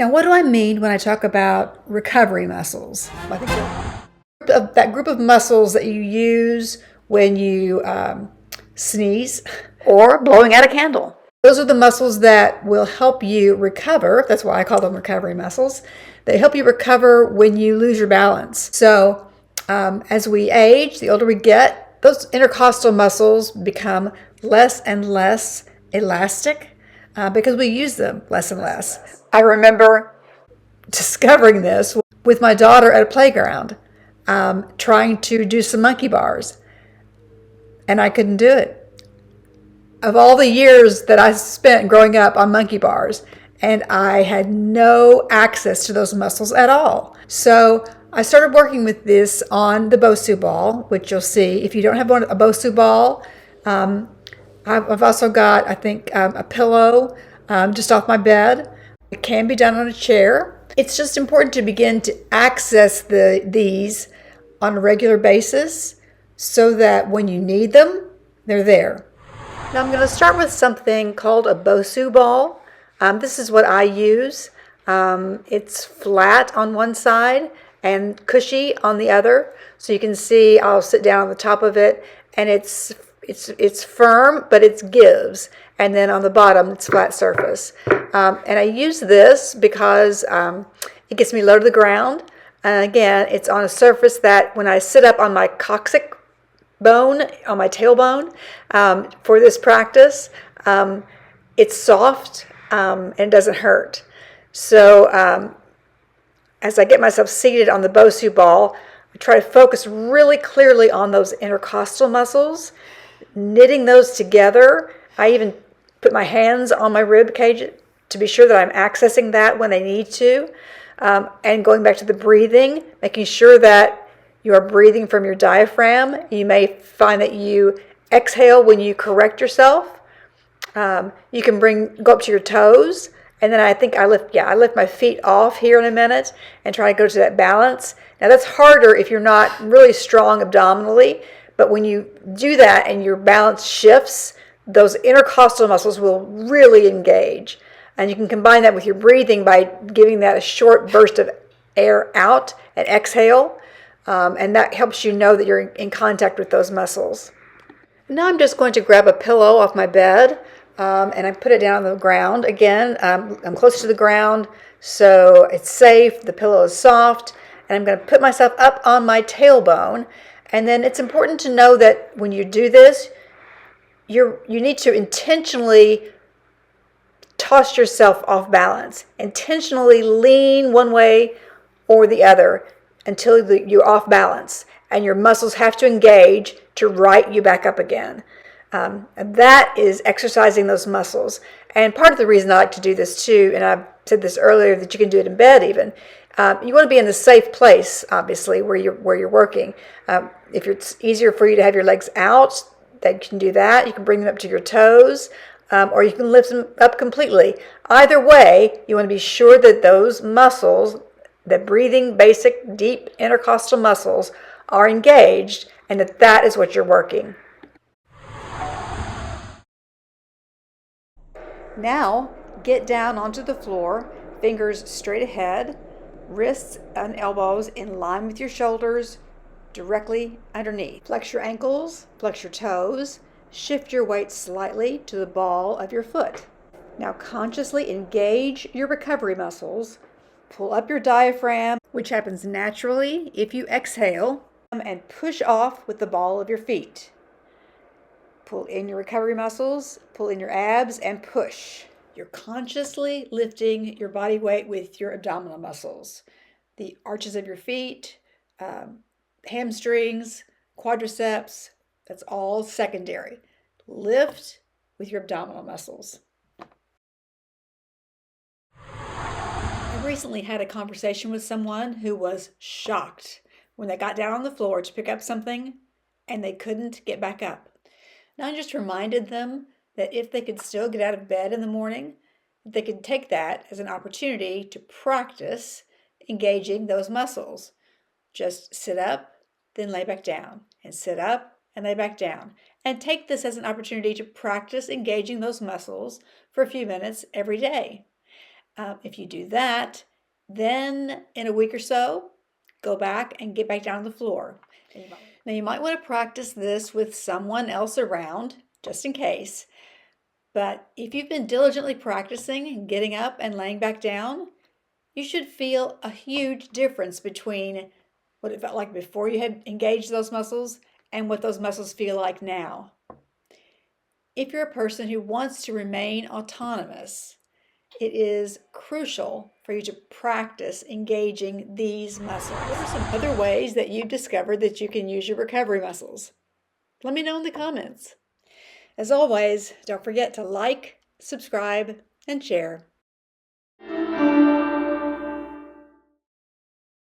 Now, what do I mean when I talk about recovery muscles? Well, I think that group of muscles that you use when you sneeze, or blowing out a candle. those are the muscles that will help you recover. That's why I call them recovery muscles. They help you recover when you lose your balance. So, as we age, the older we get, those intercostal muscles become less and less elastic because we use them less and less. I remember Discovering this with my daughter at a playground, trying to do some monkey bars, and I couldn't do it. Of all the years that I spent growing up on monkey bars, and I had no access to those muscles at all. So I started working with this on the Bosu ball, which you'll see. If you don't have a Bosu ball, I've also got, I think, a pillow just off my bed. It can be done on a chair. It's just important to begin to access these on a regular basis so that when you need them, they're there. Now I'm going to start with something called a Bosu ball. This is what I use. It's flat on one side and cushy on the other. So you can see I'll sit down on the top of it, and it's firm, but it gives. And then on the bottom, it's flat surface. And I use this because it gets me low to the ground. And again, it's on a surface that when I sit up on my coccyx bone, on my tailbone, for this practice, it's soft and it doesn't hurt. So as I get myself seated on the Bosu ball, I try to focus really clearly on those intercostal muscles, knitting those together. I even put my hands on my rib cage to be sure that I'm accessing that when I need to. And going back to the breathing, making sure that you are breathing from your diaphragm. You may find that you exhale when you correct yourself. You can go up to your toes, and then I think I lift my feet off here in a minute and try to go to that balance. Now that's harder if you're not really strong abdominally, but when you do that and your balance shifts, those intercostal muscles will really engage. And you can combine that with your breathing by giving that a short burst of air out and exhale. And that helps you know that you're in contact with those muscles. Now I'm just going to grab a pillow off my bed and I put it down on the ground. Again, I'm close to the ground, so it's safe. The pillow is soft, and I'm going to put myself up on my tailbone. And then it's important to know that when you do this, you need to intentionally toss yourself off balance. Intentionally lean one way or the other until you're off balance, and your muscles have to engage to right you back up again. And that is exercising those muscles. And part of the reason I like to do this too, and I've said this earlier, that you can do it in bed even, you want to be in a safe place, obviously, where you're working. If it's easier for you to have your legs out, then you can do that. You can bring them up to your toes, or you can lift them up completely. Either way, you want to be sure that those muscles, the breathing, basic, deep intercostal muscles, are engaged, and that is what you're working. Now, get down onto the floor, fingers straight ahead, wrists and elbows in line with your shoulders, directly underneath. Flex your ankles, flex your toes, shift your weight slightly to the ball of your foot. Now consciously engage your recovery muscles, pull up your diaphragm, which happens naturally if you exhale, and push off with the ball of your feet. Pull in your recovery muscles, pull in your abs, and push. You're consciously lifting your body weight with your abdominal muscles. The arches of your feet, hamstrings, quadriceps, that's all secondary. Lift with your abdominal muscles. I recently had a conversation with someone who was shocked when they got down on the floor to pick up something and they couldn't get back up. And I just reminded them that if they could still get out of bed in the morning, they could take that as an opportunity to practice engaging those muscles. Just sit up, then lay back down, and sit up and lay back down. And take this as an opportunity to practice engaging those muscles for a few minutes every day. If you do that, then in a week or so, go back and get back down on the floor. Now, you might want to practice this with someone else around, just in case. But if you've been diligently practicing and getting up and laying back down, you should feel a huge difference between what it felt like before you had engaged those muscles and what those muscles feel like now. If you're a person who wants to remain autonomous, it is crucial for you to practice engaging these muscles. What are some other ways that you've discovered that you can use your recovery muscles? Let me know in the comments. As always, don't forget to like, subscribe, and share.